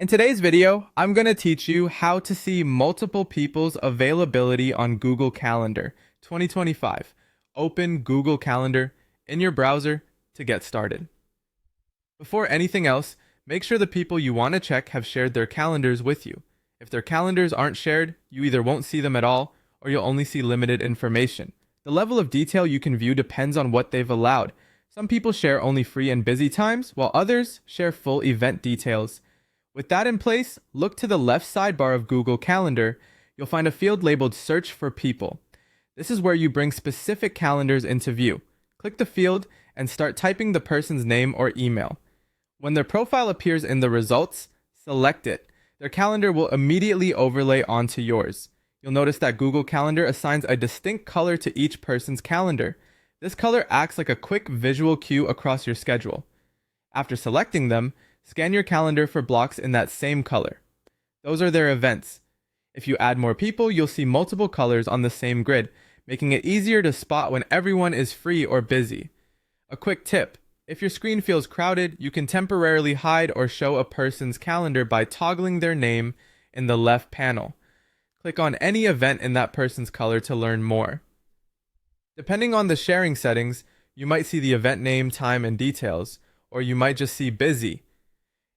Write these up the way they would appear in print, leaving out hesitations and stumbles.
In today's video, I'm going to teach you how to see multiple people's availability on Google Calendar 2025. Open Google Calendar in your browser to get started. Before anything else, make sure the people you want to check have shared their calendars with you. If their calendars aren't shared, you either won't see them at all or you'll only see limited information. The level of detail you can view depends on what they've allowed. Some people share only free and busy times, while others share full event details. With that in place, look to the left sidebar of Google Calendar. You'll find a field labeled Search for People. This is where you bring specific calendars into view. Click the field and start typing the person's name or email. When their profile appears in the results, select it. Their calendar will immediately overlay onto yours. You'll notice that Google Calendar assigns a distinct color to each person's calendar. This color acts like a quick visual cue across your schedule. After selecting them, scan your calendar for blocks in that same color. Those are their events. If you add more people, you'll see multiple colors on the same grid, making it easier to spot when everyone is free or busy. A quick tip: if your screen feels crowded, you can temporarily hide or show a person's calendar by toggling their name in the left panel. Click on any event in that person's color to learn more. Depending on the sharing settings, you might see the event name, time, and details, or you might just see busy.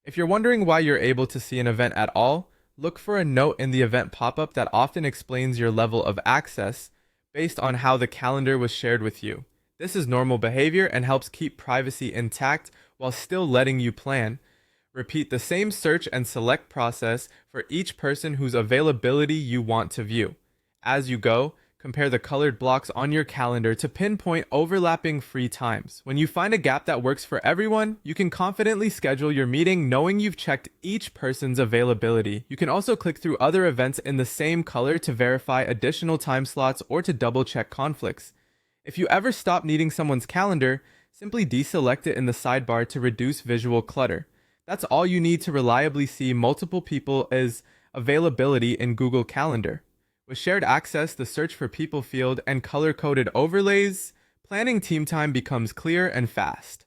If you're wondering why you're able to see an event at all, look for a note in the event pop-up that often explains your level of access based on how the calendar was shared with you. This is normal behavior and helps keep privacy intact while still letting you plan. Repeat the same search and select process for each person whose availability you want to view. As you go, compare the colored blocks on your calendar to pinpoint overlapping free times. When you find a gap that works for everyone, you can confidently schedule your meeting knowing you've checked each person's availability. You can also click through other events in the same color to verify additional time slots or to double-check conflicts. If you ever stop needing someone's calendar, simply deselect it in the sidebar to reduce visual clutter. That's all you need to reliably see multiple people's availability in Google Calendar. With shared access, the Search for People field, and color-coded overlays, planning team time becomes clear and fast.